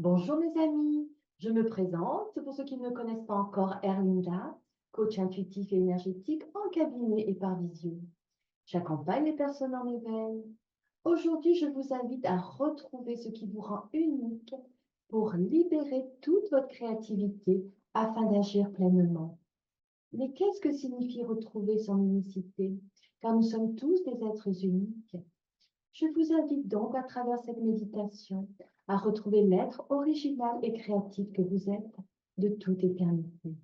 Bonjour mes amis, je me présente pour ceux qui ne me connaissent pas encore, Erlinda, coach intuitif et énergétique en cabinet et par visio. J'accompagne les personnes en éveil. Aujourd'hui, je vous invite à retrouver ce qui vous rend unique pour libérer toute votre créativité afin d'agir pleinement. Mais qu'est-ce que signifie retrouver son unicité? Car nous sommes tous des êtres uniques. Je vous invite donc à travers cette méditation à retrouver l'être original et créatif que vous êtes de toute éternité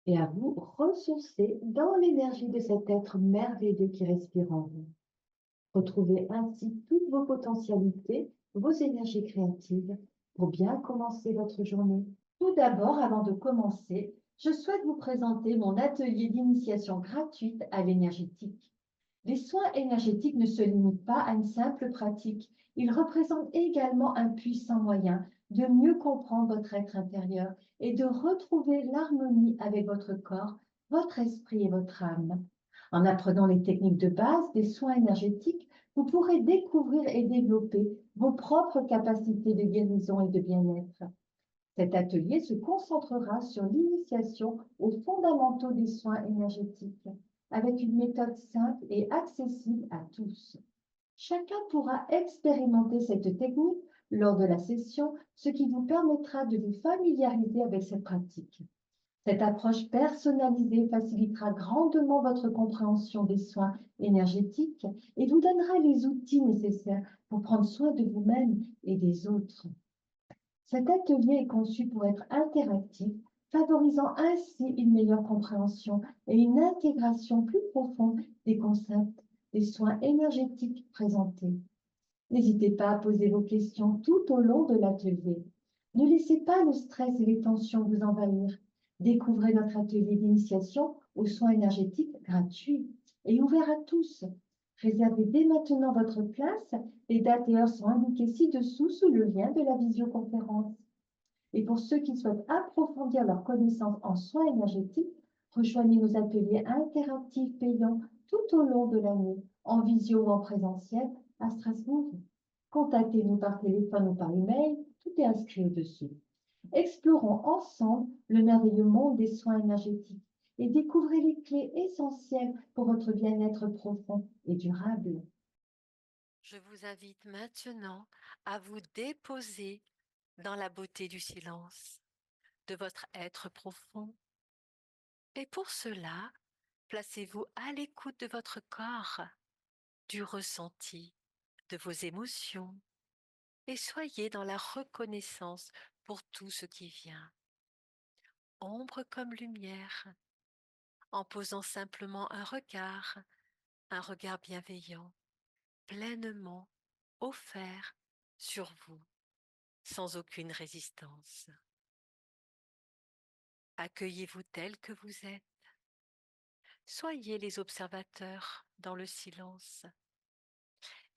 et à vous ressourcer dans l'énergie de cet être merveilleux qui respire en vous. Retrouvez ainsi toutes vos potentialités, vos énergies créatives pour bien commencer votre journée. Tout d'abord, avant de commencer, je souhaite vous présenter mon atelier d'initiation gratuite à l'énergétique. Les soins énergétiques ne se limitent pas à une simple pratique. Ils représentent également un puissant moyen de mieux comprendre votre être intérieur et de retrouver l'harmonie avec votre corps, votre esprit et votre âme. En apprenant les techniques de base des soins énergétiques, vous pourrez découvrir et développer vos propres capacités de guérison et de bien-être. Cet atelier se concentrera sur l'initiation aux fondamentaux des soins énergétiques, avec une méthode simple et accessible à tous. Chacun pourra expérimenter cette technique lors de la session, ce qui vous permettra de vous familiariser avec cette pratique. Cette approche personnalisée facilitera grandement votre compréhension des soins énergétiques et vous donnera les outils nécessaires pour prendre soin de vous-même et des autres. Cet atelier est conçu pour être interactif, favorisant ainsi une meilleure compréhension et une intégration plus profonde des concepts des soins énergétiques présentés. N'hésitez pas à poser vos questions tout au long de l'atelier. Ne laissez pas le stress et les tensions vous envahir. Découvrez notre atelier d'initiation aux soins énergétiques gratuit et ouvert à tous. Réservez dès maintenant votre place. Les dates et heures sont indiquées ci-dessous sous le lien de la visioconférence. Et pour ceux qui souhaitent approfondir leurs connaissances en soins énergétiques, rejoignez nos ateliers interactifs payants tout au long de l'année, en visio ou en présentiel à Strasbourg. Contactez-nous par téléphone ou par email, tout est inscrit au-dessus. Explorons ensemble le merveilleux monde des soins énergétiques et découvrez les clés essentielles pour votre bien-être profond et durable. Je vous invite maintenant à vous déposer dans la beauté du silence, de votre être profond. Et pour cela, placez-vous à l'écoute de votre corps, du ressenti, de vos émotions, et soyez dans la reconnaissance pour tout ce qui vient. Ombre comme lumière, en posant simplement un regard bienveillant, pleinement offert sur vous, sans aucune résistance. Accueillez-vous tel que vous êtes. Soyez les observateurs dans le silence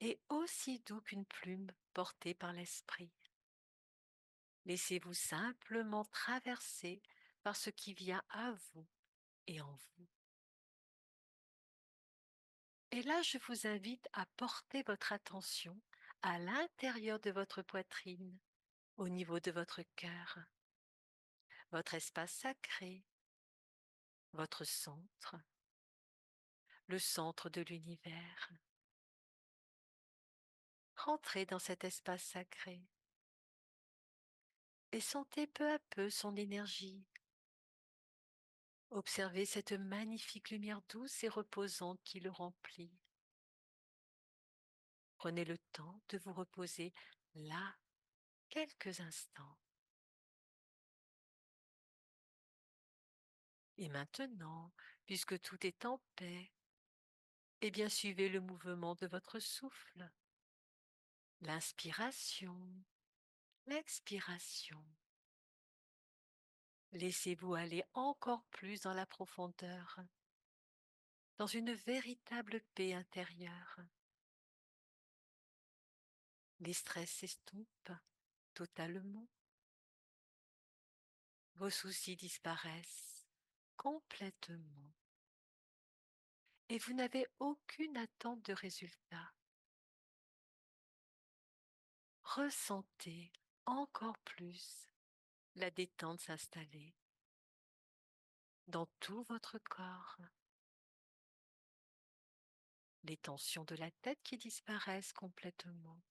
et aussi doux qu'une plume portée par l'esprit. Laissez-vous simplement traverser par ce qui vient à vous et en vous. Et là, je vous invite à porter votre attention à l'intérieur de votre poitrine, au niveau de votre cœur, votre espace sacré, votre centre, le centre de l'univers. Rentrez dans cet espace sacré et sentez peu à peu son énergie. Observez cette magnifique lumière douce et reposante qui le remplit. Prenez le temps de vous reposer là quelques instants. Et maintenant, puisque tout est en paix, eh bien suivez le mouvement de votre souffle. L'inspiration, l'expiration. Laissez-vous aller encore plus dans la profondeur, dans une véritable paix intérieure. Les stress s'estompent totalement. Vos soucis disparaissent complètement et vous n'avez aucune attente de résultat. Ressentez encore plus la détente s'installer dans tout votre corps. Les tensions de la tête qui disparaissent complètement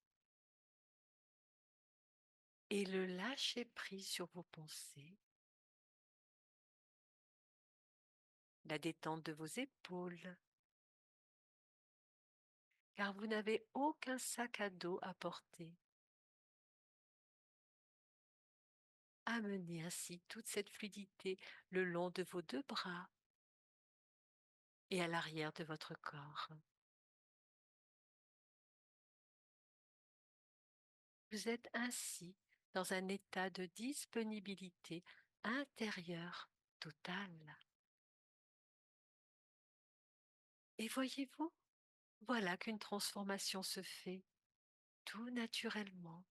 et le lâcher prise sur vos pensées, la détente de vos épaules, car vous n'avez aucun sac à dos à porter. Amenez ainsi toute cette fluidité le long de vos deux bras et à l'arrière de votre corps. Vous êtes ainsi dans un état de disponibilité intérieure totale. Et voyez-vous, voilà qu'une transformation se fait tout naturellement.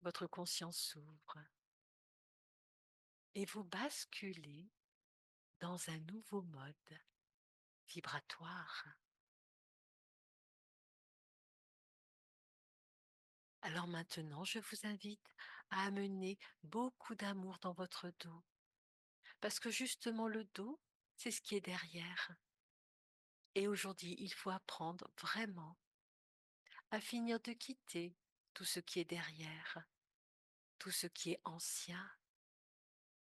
Votre conscience s'ouvre et vous basculez dans un nouveau mode vibratoire. Alors maintenant, je vous invite à amener beaucoup d'amour dans votre dos, parce que justement le dos, c'est ce qui est derrière. Et aujourd'hui, il faut apprendre vraiment à finir de quitter tout ce qui est derrière, tout ce qui est ancien,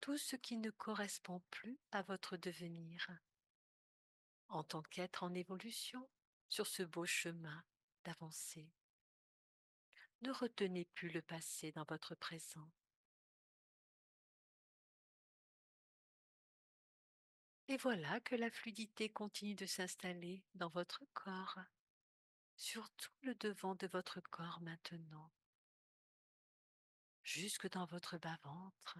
tout ce qui ne correspond plus à votre devenir en tant qu'être en évolution sur ce beau chemin d'avancée. Ne retenez plus le passé dans votre présent. Et voilà que la fluidité continue de s'installer dans votre corps, sur tout le devant de votre corps maintenant, jusque dans votre bas-ventre,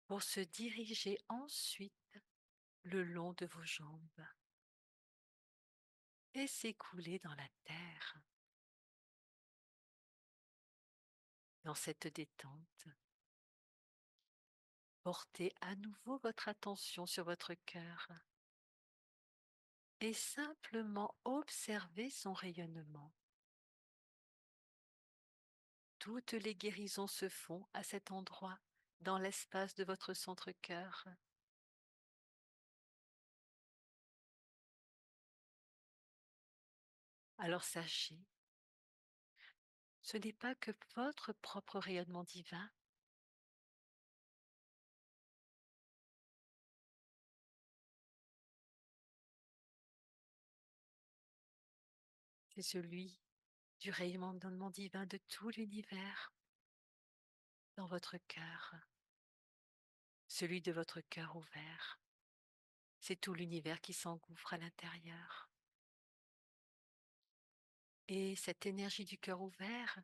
pour se diriger ensuite le long de vos jambes et s'écouler dans la terre. Dans cette détente, portez à nouveau votre attention sur votre cœur et simplement observez son rayonnement. Toutes les guérisons se font à cet endroit, dans l'espace de votre centre-cœur. Alors sachez, ce n'est pas que votre propre rayonnement divin, c'est celui du rayonnement divin de tout l'univers dans votre cœur, celui de votre cœur ouvert. C'est tout l'univers qui s'engouffre à l'intérieur. Et cette énergie du cœur ouvert,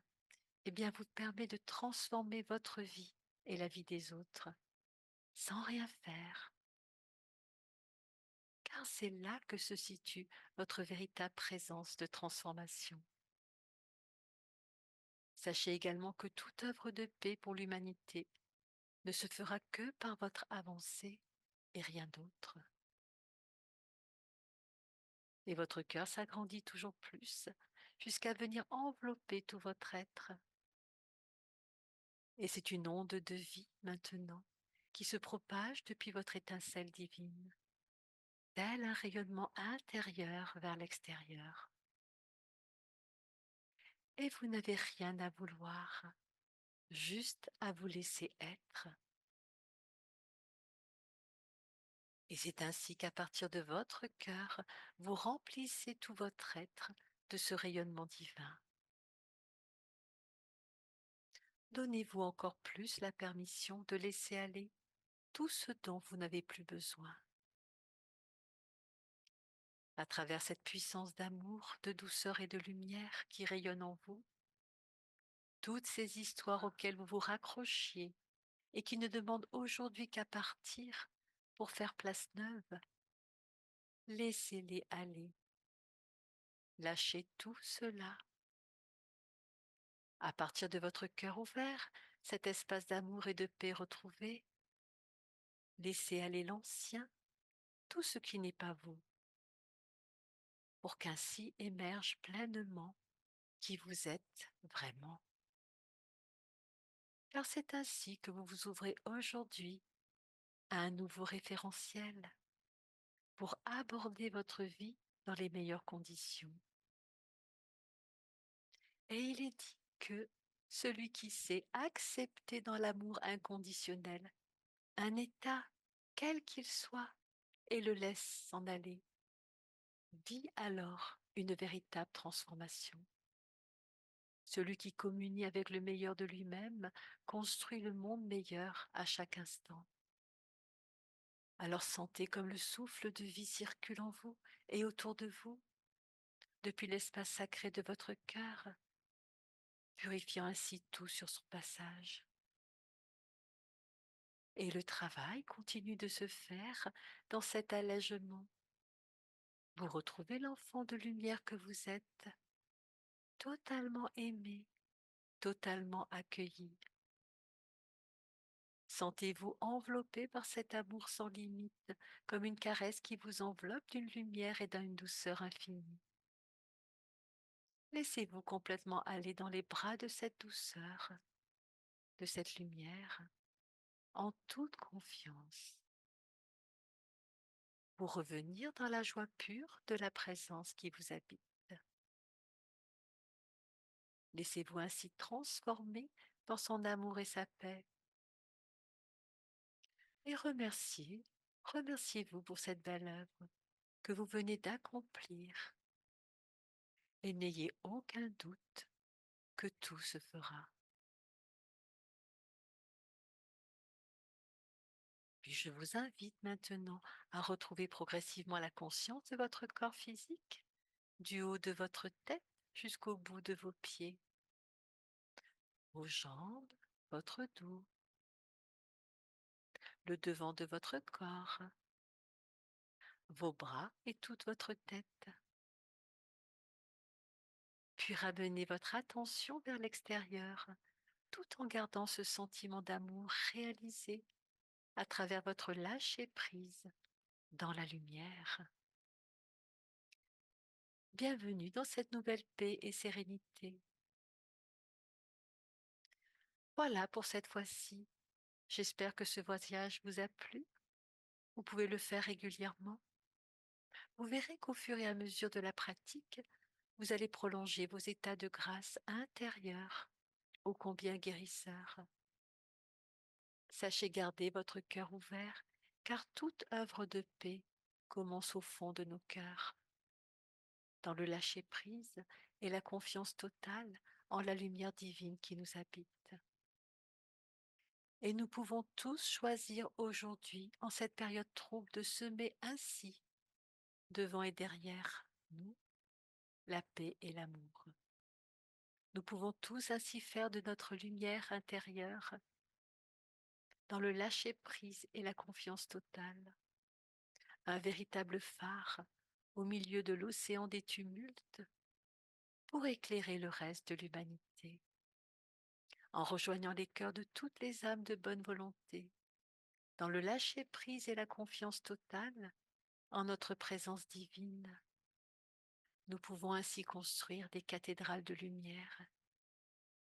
eh bien, vous permet de transformer votre vie et la vie des autres sans rien faire, car c'est là que se situe votre véritable présence de transformation. Sachez également que toute œuvre de paix pour l'humanité ne se fera que par votre avancée et rien d'autre. Et votre cœur s'agrandit toujours plus jusqu'à venir envelopper tout votre être. Et c'est une onde de vie maintenant qui se propage depuis votre étincelle divine, tel un rayonnement intérieur vers l'extérieur. Et vous n'avez rien à vouloir, juste à vous laisser être. Et c'est ainsi qu'à partir de votre cœur, vous remplissez tout votre être de ce rayonnement divin. Donnez-vous encore plus la permission de laisser aller tout ce dont vous n'avez plus besoin. À travers cette puissance d'amour, de douceur et de lumière qui rayonne en vous, toutes ces histoires auxquelles vous vous raccrochiez et qui ne demandent aujourd'hui qu'à partir pour faire place neuve, laissez-les aller. Lâchez tout cela. À partir de votre cœur ouvert, cet espace d'amour et de paix retrouvé, laissez aller l'ancien, tout ce qui n'est pas vous, pour qu'ainsi émerge pleinement qui vous êtes vraiment. car c'est ainsi que vous vous ouvrez aujourd'hui à un nouveau référentiel pour aborder votre vie dans les meilleures conditions. Et il est dit que celui qui sait accepter dans l'amour inconditionnel un état, quel qu'il soit, et le laisse s'en aller, vit alors une véritable transformation. Celui qui communie avec le meilleur de lui-même construit le monde meilleur à chaque instant. Alors sentez comme le souffle de vie circule en vous et autour de vous, depuis l'espace sacré de votre cœur, purifiant ainsi tout sur son passage. Et le travail continue de se faire dans cet allègement. Vous retrouvez l'enfant de lumière que vous êtes, totalement aimé, totalement accueilli. Sentez-vous enveloppé par cet amour sans limite, comme une caresse qui vous enveloppe d'une lumière et d'une douceur infinie. Laissez-vous complètement aller dans les bras de cette douceur, de cette lumière, en toute confiance, pour revenir dans la joie pure de la présence qui vous habite. Laissez-vous ainsi transformer dans son amour et sa paix. Et remerciez-vous pour cette belle œuvre que vous venez d'accomplir. Et n'ayez aucun doute que tout se fera. Puis je vous invite maintenant à retrouver progressivement la conscience de votre corps physique, du haut de votre tête jusqu'au bout de vos pieds, vos jambes, votre dos, le devant de votre corps, vos bras et toute votre tête. Puis ramenez votre attention vers l'extérieur, tout en gardant ce sentiment d'amour réalisé à travers votre lâcher-prise dans la lumière. Bienvenue dans cette nouvelle paix et sérénité. Voilà pour cette fois-ci. J'espère que ce voyage vous a plu. Vous pouvez le faire régulièrement. Vous verrez qu'au fur et à mesure de la pratique, vous allez prolonger vos états de grâce intérieurs, ô combien guérisseurs. Sachez garder votre cœur ouvert, car toute œuvre de paix commence au fond de nos cœurs, dans le lâcher-prise et la confiance totale en la lumière divine qui nous habite. Et nous pouvons tous choisir aujourd'hui, en cette période trouble, de semer ainsi, devant et derrière nous, la paix et l'amour. Nous pouvons tous ainsi faire de notre lumière intérieure, dans le lâcher-prise et la confiance totale, un véritable phare au milieu de l'océan des tumultes pour éclairer le reste de l'humanité, en rejoignant les cœurs de toutes les âmes de bonne volonté, dans le lâcher-prise et la confiance totale en notre présence divine. Nous pouvons ainsi construire des cathédrales de lumière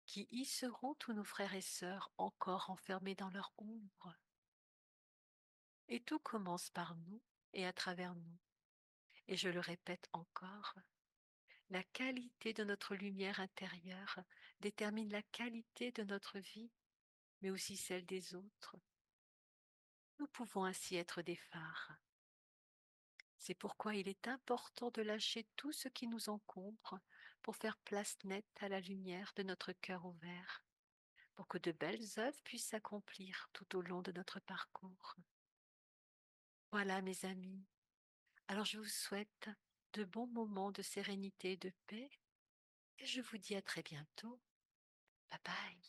qui y seront tous nos frères et sœurs encore enfermés dans leur ombre. Et tout commence par nous et à travers nous. Et je le répète encore, la qualité de notre lumière intérieure détermine la qualité de notre vie, mais aussi celle des autres. Nous pouvons ainsi être des phares. C'est pourquoi il est important de lâcher tout ce qui nous encombre pour faire place nette à la lumière de notre cœur ouvert, pour que de belles œuvres puissent s'accomplir tout au long de notre parcours. Voilà, mes amis. Alors je vous souhaite de bons moments de sérénité et de paix et je vous dis à très bientôt. Bye bye.